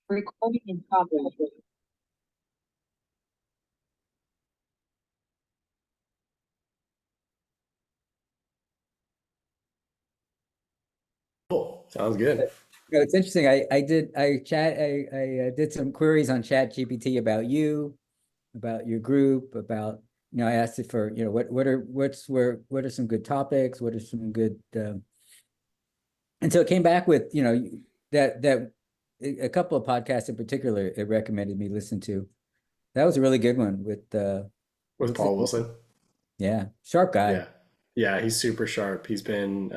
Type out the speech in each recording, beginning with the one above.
Recording in progress. Cool. Sounds good. It's interesting. I did some queries on Chat GPT about you, about your group, about I asked it for what are some good topics, what are some good and so it came back with that a couple of podcasts in particular it recommended me listen to. That was a really good one with With what's it? Paul Wilson. Yeah, sharp guy. Yeah. Yeah, he's super sharp. He's been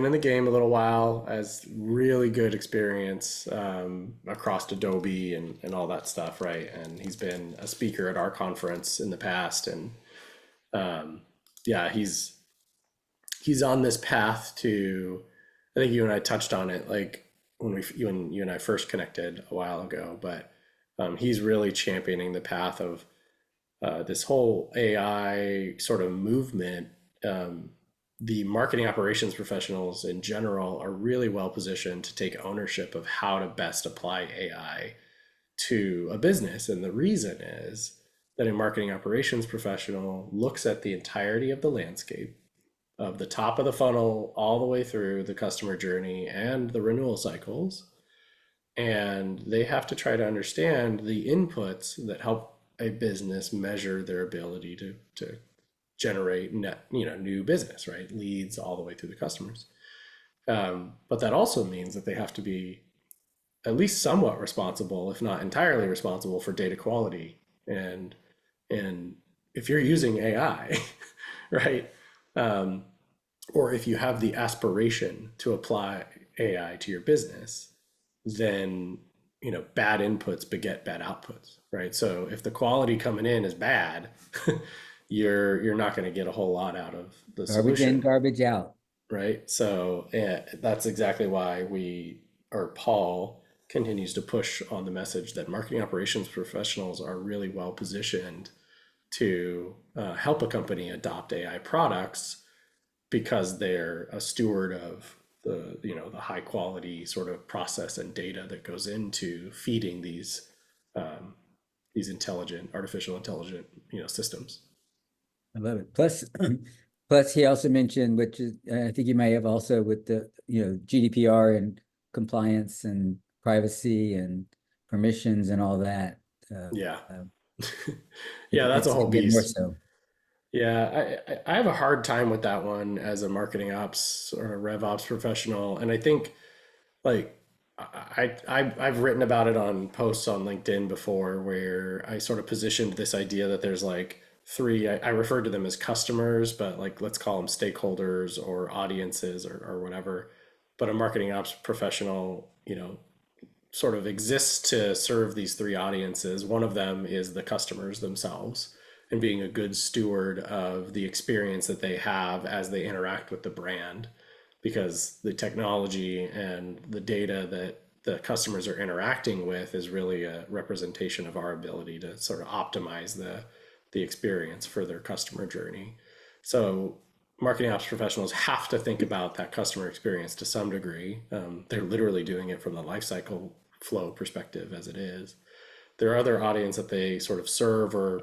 in the game a little while, has really good experience across Adobe and all that stuff, right? And he's been a speaker at our conference in the past, and um, yeah, he's on this path to. I think you and I touched on it, like you and I first connected a while ago, but he's really championing the path of this whole AI sort of movement. Um, the marketing operations professionals in general are really well positioned to take ownership of how to best apply AI to a business. And the reason is that a marketing operations professional looks at the entirety of the landscape, of the top of the funnel all the way through the customer journey and the renewal cycles, and they have to try to understand the inputs that help a business measure their ability to generate net, new business, right? Leads all the way through the customers. But that also means that they have to be at least somewhat responsible, if not entirely responsible, for data quality. And if you're using AI, right, um, or if you have the aspiration to apply AI to your business, then bad inputs beget bad outputs, right? So if the quality coming in is bad, you're not going to get a whole lot out of the Garbage in, solution, garbage out. right? So yeah, that's exactly why Paul continues to push on the message that marketing operations professionals are really well positioned to help a company adopt AI products because they're a steward of the high quality sort of process and data that goes into feeding um, these artificial intelligent systems. I love it. Plus, plus he also mentioned, which is I think you may have also with the GDPR and compliance and privacy and permissions and all that. Uh, Yeah. uh, Yeah, that's a it's whole even more beast. so. Yeah, I have a hard time with that one as a marketing ops or a rev ops professional, and I think like I've written about it on posts on LinkedIn before, where I sort of positioned this idea that there's like three. I referred to them as customers, but like let's call them stakeholders or audiences or whatever. But a marketing ops professional, sort of exists to serve these three audiences. One of them is the customers themselves and being a good steward of the experience that they have as they interact with the brand, because the technology and the data that the customers are interacting with is really a representation of our ability to sort of optimize the experience for their customer journey. So marketing ops professionals have to think about that customer experience to some degree. They're literally doing it from the life cycle flow perspective as it is. There are other audience that they sort of serve or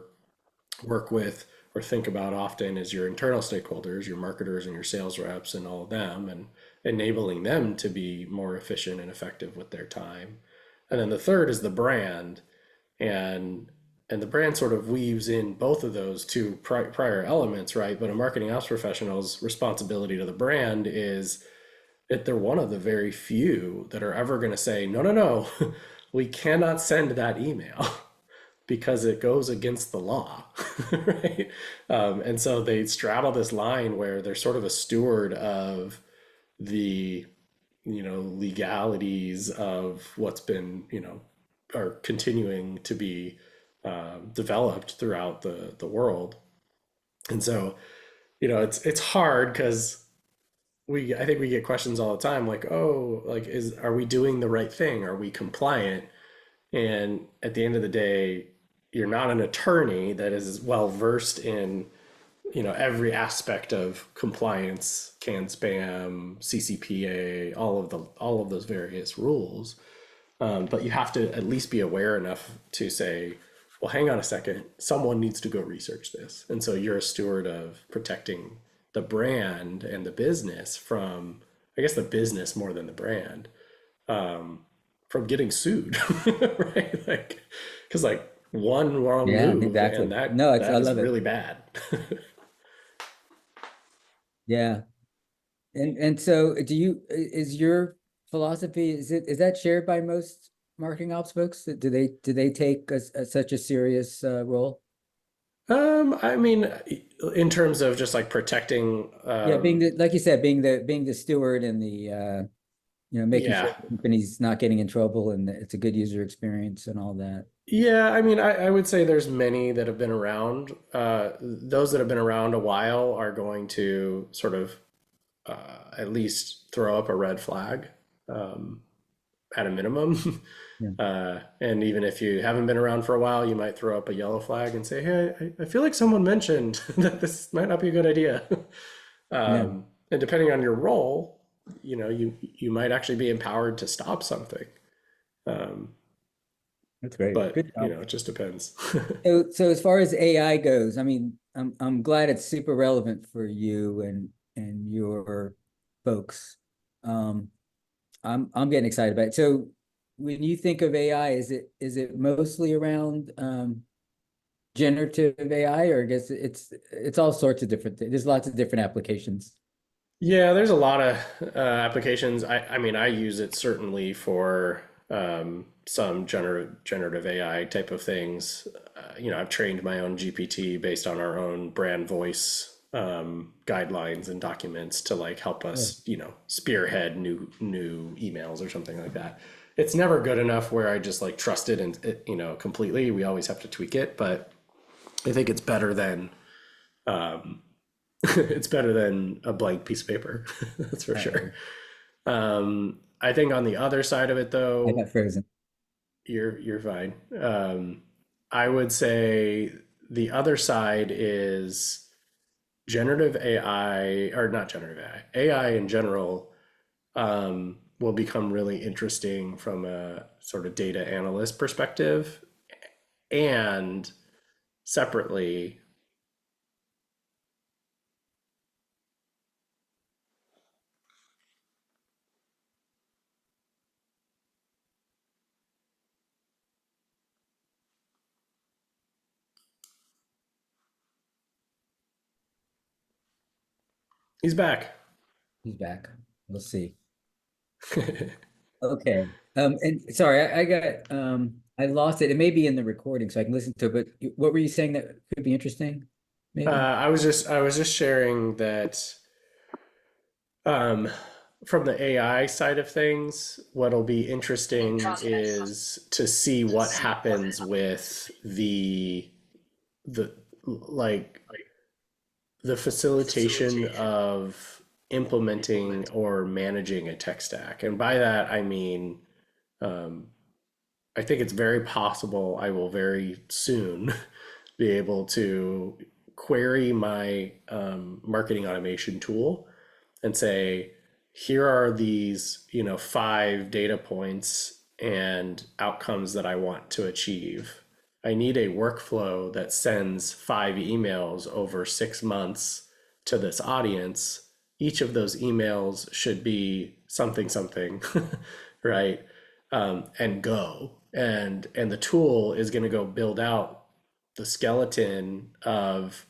work with or think about often is your internal stakeholders, your marketers and your sales reps and all of them, and enabling them to be more efficient and effective with their time. And then the third is the brand, and and the brand sort of weaves in both of those two prior elements, right? But a marketing ops professional's responsibility to the brand is that they're one of the very few that are ever going to say, no, no, no, we cannot send that email because it goes against the law, right? And so they straddle this line where they're sort of a steward of the, legalities of what's been, are continuing to be developed throughout the world. And so, it's hard because I think we get questions all the time like, oh, like, are we doing the right thing? Are we compliant? And at the end of the day, you're not an attorney that is well versed in, every aspect of compliance, can spam, CCPA, all of those various rules. But you have to at least be aware enough to say, well, hang on a second, someone needs to go research this. And so you're a steward of protecting the brand and the business from, I guess, the business more than the brand, from getting sued, right? Like, because like one wrong Yeah, move and exactly. No, it's, I that is love it. really bad. Yeah. And so do you, is your philosophy, is that shared by most marketing ops folks? Do they take such a serious role? I mean, in terms of just like protecting, Yeah, being the, like you said, being the steward and the making sure yeah, the company's not getting in trouble and that it's a good user experience and all that. yeah. I mean, I would say there's many that have been around. Those that have been around a while are going to sort of at least throw up a red flag, um, at a minimum. Yeah. And even if you haven't been around for a while, you might throw up a yellow flag and say, "Hey, I feel like someone mentioned that this might not be a good idea." Yeah, And depending on your role, you might actually be empowered to stop something. Um, that's great. but Good job. it just depends. So as far as AI goes, I mean, I'm glad it's super relevant for you and your folks. Um, I'm getting excited about it. So when you think of AI, is it mostly around generative AI, or I guess it's all sorts of different things. There's lots of different applications. Yeah, there's a lot of applications. I mean, I use it certainly for some generative AI type of things. I've trained my own GPT based on our own brand voice guidelines and documents to like help Yeah. us, spearhead new emails or something like that. It's never good enough where I just like trust it and completely. We always have to tweak it, but I think it's better than it's better than a blank piece of paper. That's for sure. Uh-oh, I think on the other side of it, I though, got frozen. you're fine. I would say the other side is generative AI, or not generative AI. AI in general will become really interesting from a sort of data analyst perspective, and separately. He's back. He's back. We'll see. Okay. And sorry, I got I lost it. It may be in the recording, so I can listen to it. But what were you saying that could be interesting? Maybe. I was just sharing that um, from the AI side of things, what'll be interesting is to see what happens with the like the facilitation of implementing or managing a tech stack. And by that, I mean, um, I think it's very possible I will very soon be able to query my marketing automation tool and say, here are these, 5 data points and outcomes that I want to achieve. I need a workflow that sends 5 emails over 6 months to this audience. Each of those emails should be something, something, right? And go. And the tool is going to go build out the skeleton of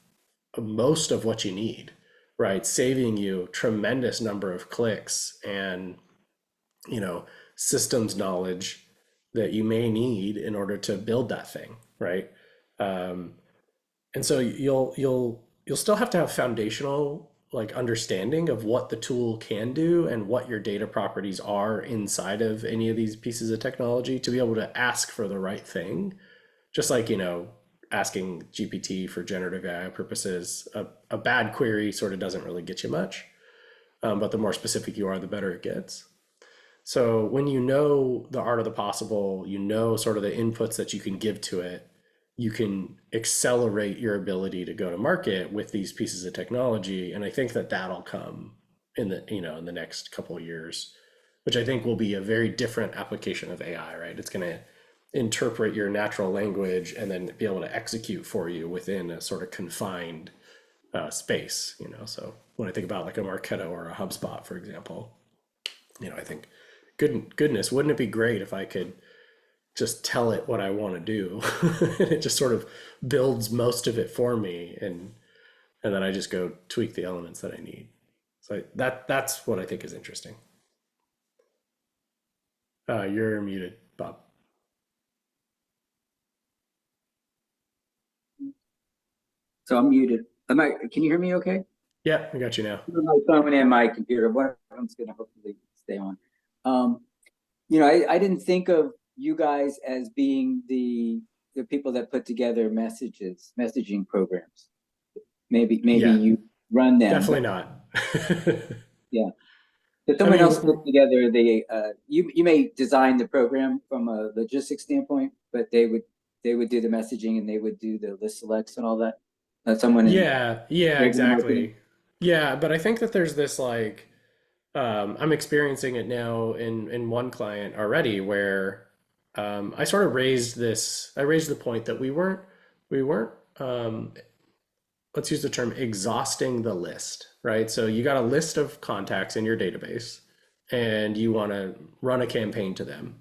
most of what you need, right? Saving you tremendous number of clicks and, you know, systems knowledge that you may need in order to build that thing, right? Um, and so you'll still have to have foundational like understanding of what the tool can do and what your data properties are inside of any of these pieces of technology to be able to ask for the right thing. Just like, asking GPT for generative AI purposes, a bad query sort of doesn't really get you much. But the more specific you are, the better it gets. So when you know the art of the possible, sort of the inputs that you can give to it, you can accelerate your ability to go to market with these pieces of technology. And I think that that'll come in the next couple of years, which I think will be a very different application of AI, right? It's going to interpret your natural language and then be able to execute for you within a sort of confined space, you know. So when I think about like a Marketo or a HubSpot, for example, you know, I think, goodness, wouldn't it be great if I could just tell it what I want to do, and it just sort of builds most of it for me, and then I just go tweak the elements that I need. So that's what I think is interesting. You're muted, Bob. So I'm muted. Can you hear me okay? Yeah, I got you now. My phone and my computer. One of them's going to hopefully stay on. Um, I didn't think of you guys as being the people that put together messaging programs. Maybe Yeah, you run them, definitely but not. yeah. But I someone else put mean, together you may design the program from a logistics standpoint, but they would do the messaging and they would do the list selects and all that. Someone in yeah, yeah, sales and marketing. exactly. Yeah, but I think that there's this like, I'm experiencing it now in one client already where I sort of I raised the point that we weren't let's use the term exhausting the list, right? So you got a list of contacts in your database and you want to run a campaign to them.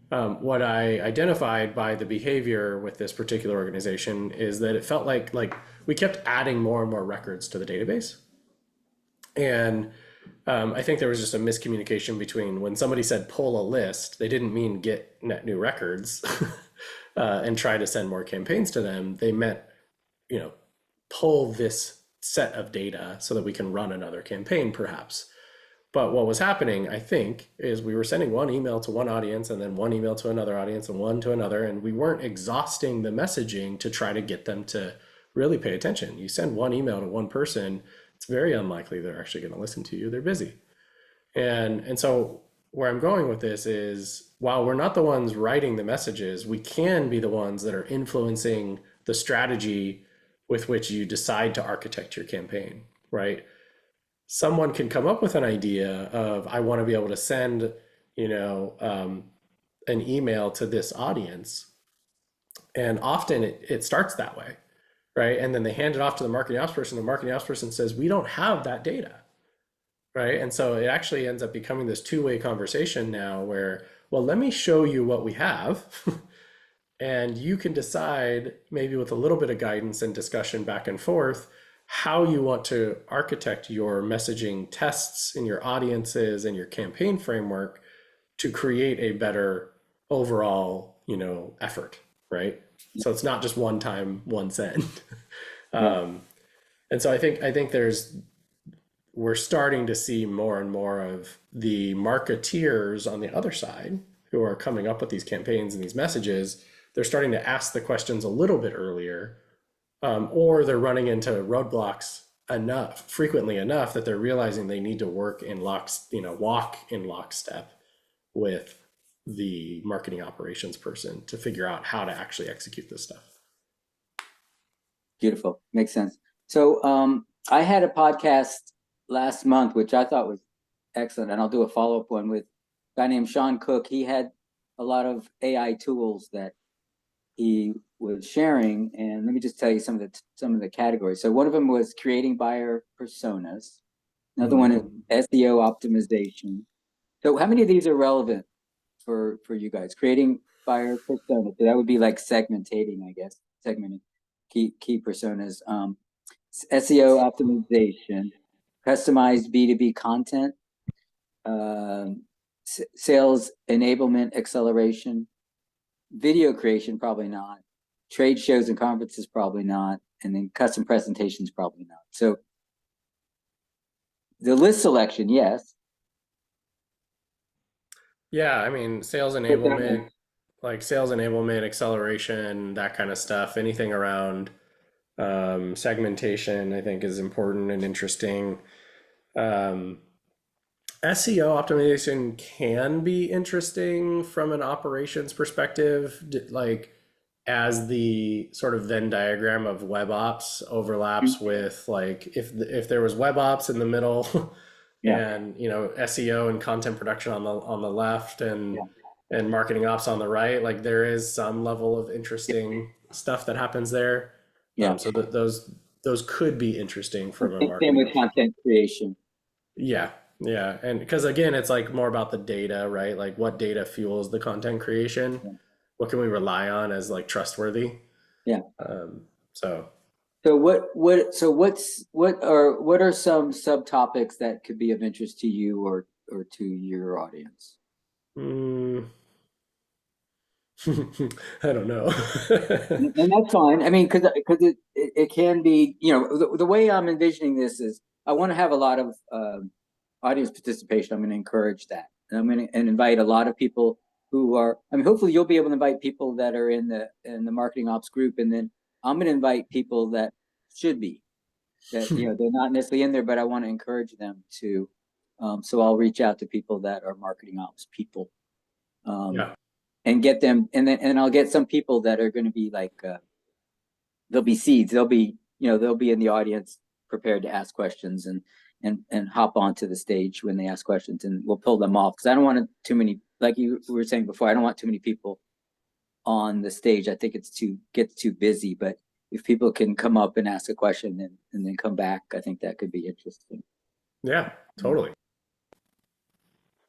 What I identified by the behavior with this particular organization is that it felt like we kept adding more and more records to the database, and I think there was just a miscommunication between when somebody said pull a list, they didn't mean get net new records and try to send more campaigns to them. They meant, you know, pull this set of data so that we can run another campaign, perhaps. But what was happening, I think, is we were sending one email to one audience and then one email to another audience and one to another, and we weren't exhausting the messaging to try to get them to really pay attention. You send one email to one person, it's very unlikely they're actually going to listen to you. They're busy. And so where I'm going with this is while we're not the ones writing the messages, we can be the ones that are influencing the strategy with which you decide to architect your campaign, right? Someone can come up with an idea of, I want to be able to send, you know, an email to this audience. And often it starts that way, right? And then they hand it off to the marketing ops person. The marketing ops person says, we don't have that data, right? And so it actually ends up becoming this two-way conversation now where, well, let me show you what we have. And you can decide, maybe with a little bit of guidance and discussion back and forth, how you want to architect your messaging tests in your audiences and your campaign framework to create a better overall, you know, effort, right? So it's not just one time, one send. Yeah. And so I think we're starting to see more and more of the marketeers on the other side who are coming up with these campaigns and these messages. They're starting to ask the questions a little bit earlier, or they're running into roadblocks frequently enough that they're realizing they need to walk in lockstep with the marketing operations person to figure out how to actually execute this stuff. Beautiful. Makes sense. So I had a podcast last month, which I thought was excellent, and I'll do a follow-up one with a guy named Sean Cook. He had a lot of AI tools that he was sharing, and let me just tell you some of the categories. So one of them was creating buyer personas. Another one is SEO optimization. So how many of these are relevant for you guys? Creating buyer persona. So that would be like segmentating, I guess. Segmenting key personas. SEO optimization, customized B2B content, sales enablement acceleration, video creation, probably not. Trade shows and conferences, probably not. And then custom presentations, probably not. So the list selection, yes. Yeah, I mean, sales enablement, acceleration, that kind of stuff, anything around segmentation, I think is important and interesting. Um, SEO optimization can be interesting from an operations perspective, like as the sort of Venn diagram of web ops overlaps with like if there was web ops in the middle, Yeah, and SEO and content production on the left, yeah, and marketing ops on the right. Like there is some level of interesting stuff that happens there. yeah. So that those could be interesting from a Same marketing with ops. content creation. Yeah, yeah, and because again, it's like more about the data, right? Like what data fuels the content creation? Yeah. What can we rely on as like trustworthy? Yeah. Um, so. So what are some subtopics that could be of interest to you or to your audience? mm, I don't know. And that's fine. I mean, because it can be, the way I'm envisioning this is I want to have a lot of audience participation. I'm going to encourage that, and I'm going to invite a lot of people who are. I mean, hopefully you'll be able to invite people that are in the marketing ops group, and then I'm going to invite people that should be that they're not necessarily in there, but I want to encourage them to. So I'll reach out to people that are marketing ops people. Um, Yeah, and get them, and I'll get some people that are going to be like they'll be seeds. They'll be in the audience prepared to ask questions and hop onto the stage when they ask questions, and we'll pull them off because I don't want too many. Like you were saying before, I don't want too many people on the stage. I think gets too busy. But if people can come up and ask a question and then come back, I think that could be interesting. yeah, totally.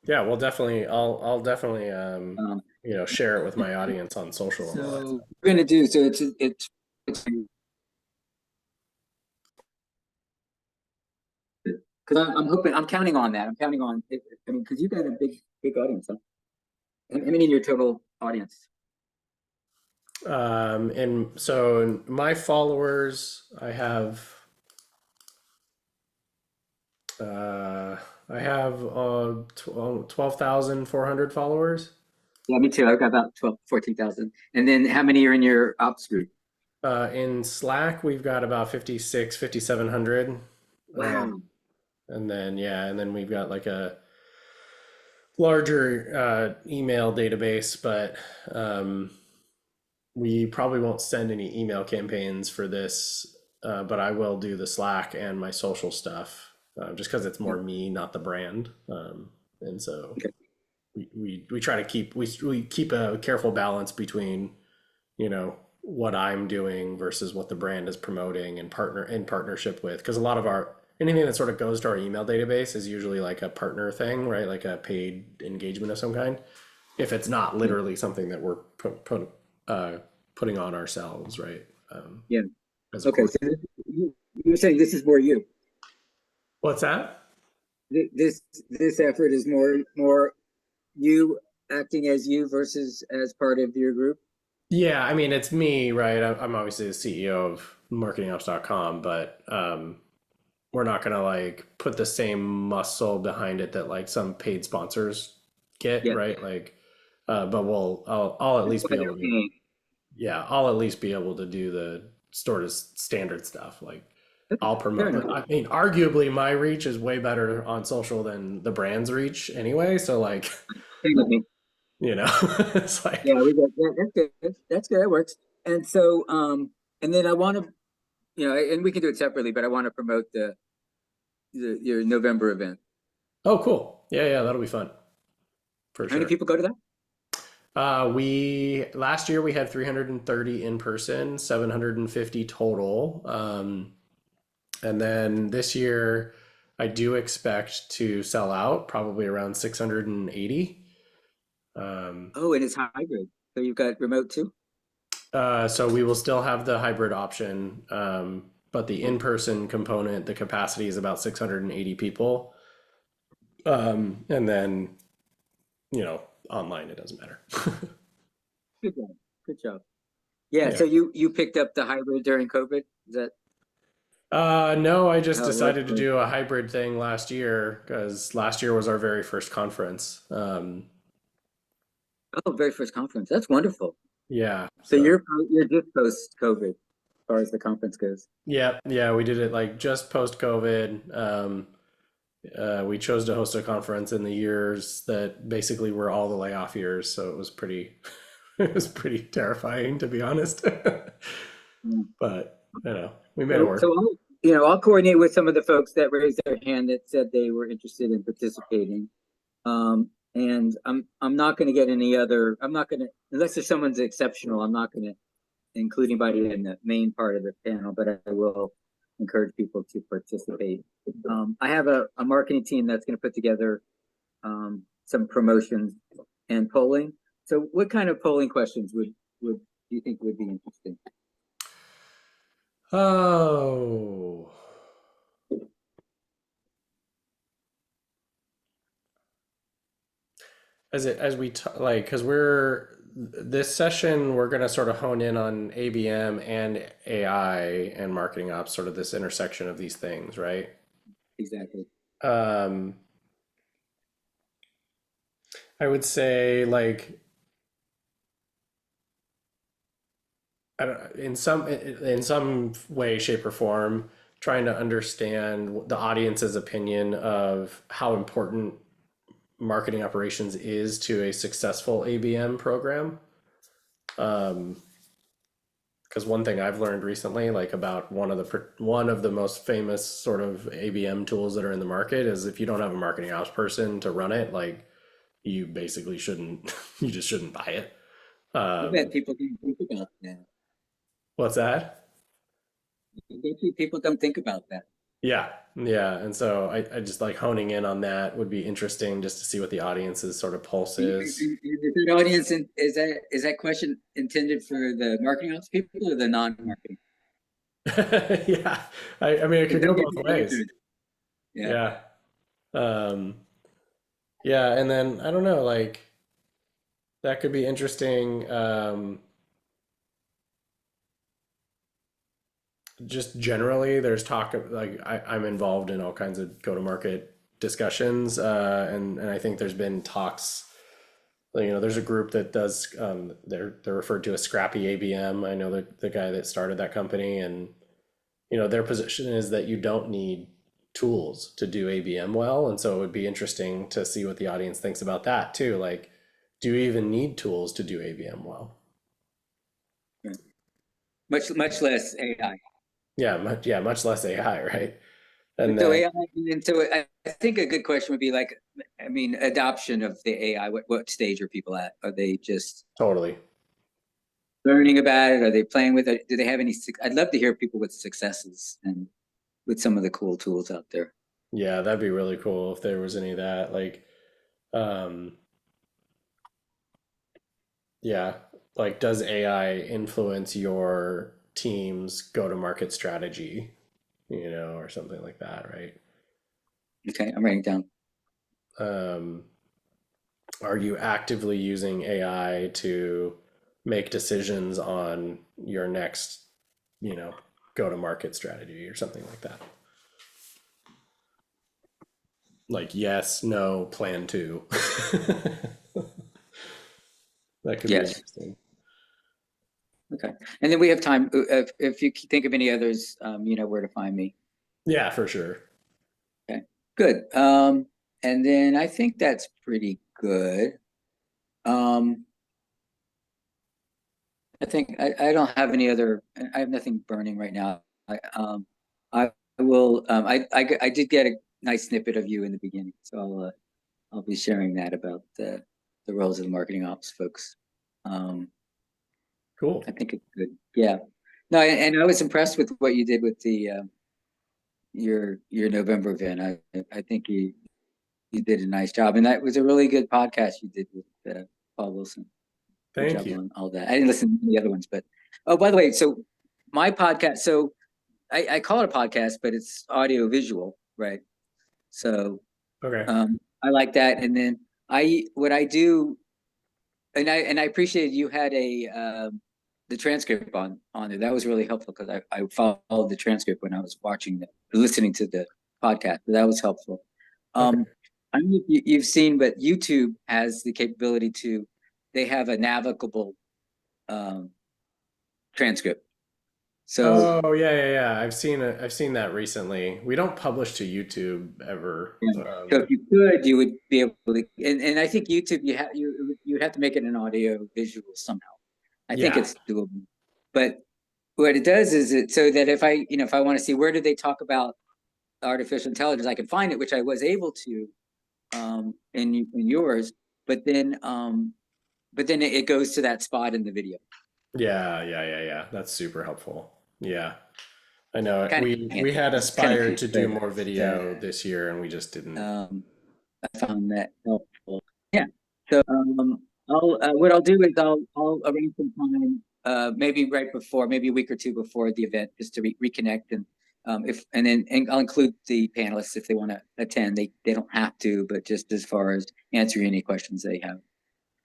Yeah, well, definitely. I'll definitely Um, share it with my audience on social and all that so stuff. we're gonna do so. It's because I'm hoping, I'm counting on that. I'm counting on it. I mean, because you got a big audience, huh? I mean, in your total audience. And so my followers, uh, I have 12,400 followers. Yeah, me too. I've got about 12, 14,000. And then how many are in your ops group? In Slack, we've got about 56, 5,700. Wow. And then, yeah, and then we've got like a larger email database, but we probably won't send any email campaigns for this, but I will do the Slack and my social stuff, just because it's more me, not the brand. And so Okay. we try to we keep a careful balance between what I'm doing versus what the brand is promoting and partnership with, because a lot of our anything that sort of goes to our email database is usually like a partner thing, right? Like a paid engagement of some kind. If it's not Yeah. literally something that we're putting on ourselves, right? Yeah. As a Okay. core. So you're saying this is more you. What's that? This effort is more you acting as you versus as part of your group. Yeah, I mean, it's me, right? I'm obviously the CEO of marketingops.com, but we're not gonna like put the same muscle behind it that like some paid sponsors get, Yeah. right? Like, but I'll at That's least why be able they're to, paying. yeah, I'll at least be able to do the sort of standard stuff. Like, Okay. I'll Fair promote, enough. but I mean, arguably my reach is way better on social than the brand's reach anyway. So like, Stay with me. it's like, Yeah, we got that's good. That's good. That works. And so, and then I want to, and we can do it separately, but I want to promote your November event. oh, cool. Yeah, yeah, that'll be fun for How many sure. people go to that? We last year we had 330 in person, 750 total. And then this year I do expect to sell out probably around 680. Um, Oh, and it's hybrid. So you've got remote too? so we will still have the hybrid option, but the Oh, in-person component, the capacity is about 680 people. And then, online, it doesn't matter. good job. Good job. Yeah, Yeah. so you picked up the hybrid during COVID? Is that No, I just how it worked? decided to do a hybrid thing last year because last year was our very first conference. Oh, very first conference. That's wonderful. Yeah, So so you're just post COVID as far as the conference goes. yeah, yeah, we did it like just post COVID. We chose to host a conference in the years that basically were all the layoff years, so it was pretty, it was pretty terrifying to be honest. Yeah. But we made it So work. I'll coordinate with some of the folks that raised their hand that said they were interested in participating. And I'm not going to get any other. I'm not going to, unless there's someone's exceptional. I'm not going to include anybody in the main part of the panel, but I will encourage people to participate. I have a marketing team that's going to put together some promotions and polling. So, what kind of polling questions would you think would be interesting? Oh, as we like, because we're this session, we're gonna sort of hone in on ABM and AI and marketing ops, sort of this intersection of these things, right? Exactly. Um, I would say like I don't, in some way, shape, or form, trying to understand the audience's opinion of how important marketing operations is to a successful ABM program. Um, because one thing I've learned recently, like about one of the most famous sort of ABM tools that are in the market, is if you don't have a marketing ops person to run it, like you basically shouldn't, you just shouldn't buy it. I bet people don't think about that. What's that? I bet people don't think about that. Yeah, yeah. And so I just like honing in on that would be interesting just to see what the audience's sort of pulse is. Is that audience, is that question intended for the marketing ops people or the non-marketing? Yeah, I mean, it could go both ways. Yeah. Yeah. Um, yeah. And then I don't know, like that could be interesting. Just generally, there's talk of like I'm involved in all kinds of go-to-market discussions, and I think there's been talks. There's a group that does. They're referred to as Scrappy ABM. I know the guy that started that company, and their position is that you don't need tools to do ABM well, and so it would be interesting to see what the audience thinks about that too. Like, do you even need tools to do ABM well? Right. Much less AI. Yeah, much less AI, right? And So then AI, and so I think a good question would be like, I mean, adoption of the AI. What stage are people at? Are they just totally. learning about it? Are they playing with it? Do they have any? I'd love to hear people with successes and with some of the cool tools out there. Yeah, that'd be really cool if there was any of that. Like, um, yeah, like does AI influence your team's go-to-market strategy, or something like that, right? Okay, I'm writing down. Um, are you actively using AI to make decisions on your next, you know, go-to-market strategy or something like that? Like yes, no, plan two. That could be Yes. interesting. Okay. And then we have time. If you think of any others, you know where to find me. Yeah, for sure. Okay. Good. And then I think that's pretty good. Um, I think I don't have any other. I have nothing burning right now. I will. I did get a nice snippet of you in the beginning, so I'll be sharing that about the roles of the marketing ops folks. Um, Cool. I think it's good. Yeah. No, and I was impressed with what you did with the your November event. I think you did a nice job, and that was a really good podcast you did with Paul Wilson. Good Thank job you. on all that. I didn't listen to the other ones, but oh, by the way, so my podcast. So I call it a podcast, but it's audio visual, right? So Okay. I like that, and then what I do, and I appreciated you had a the transcript on there. That was really helpful because I followed the transcript when I was watching listening to the podcast. So that was helpful. Okay. I don't know if you've seen, but YouTube has the capability to. They have a navigable um, transcript. So Oh yeah, yeah, yeah. I've seen that recently. We don't publish to YouTube ever. yeah. So if you could, you would be able to, and I think YouTube, you have to make it an audio visual somehow. I think Yeah. it's doable, but what it does is it so that if I, if I want to see where did they talk about artificial intelligence, I can find it, which I was able to in yours, but then it goes to that spot in the video. Yeah, yeah, yeah, yeah. That's super helpful. Yeah. I know it. Kind of We handy. had It's kind of aspired cheap, to do but more video this year and we just didn't. I found that helpful. Yeah. So I'll what I'll do is I'll arrange some time, maybe right before, maybe a week or two before the event, just to reconnect if and I'll include the panelists if they want to attend. They don't have to, but just as far as answering any questions they have.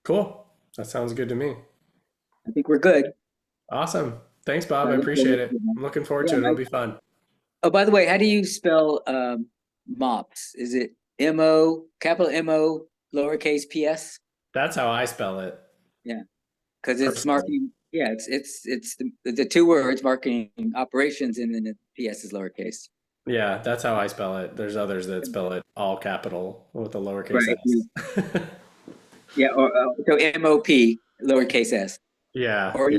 Cool. That sounds good to me. I think we're good. Awesome. Thanks, Bob. I I look forward appreciate it. to that. I'm looking forward Yeah, to it. It'll Mike. be fun. Oh, by the way, how do you spell MOPS? Is it M-O, capital M-O, lowercase p-s? That's how I spell it Yeah, because it's personally. marketing. Yeah, it's the two words, marketing operations, and then the PS is lowercase. Yeah, that's how I spell it. There's others that spell it all capital with a lowercase Right. s. Yeah, or so MOP, lowercase s, Yeah, or yeah,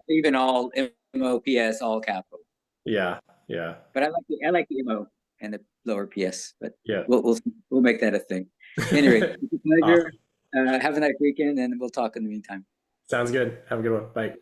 even all MOPS, all capital. yeah, yeah, But I like the MO and the lower PS, but yeah. we'll make that a thing. Anyway, it's a pleasure. Awesome. Have a nice weekend, and we'll talk in the meantime. Sounds good. Have a good one. Bye.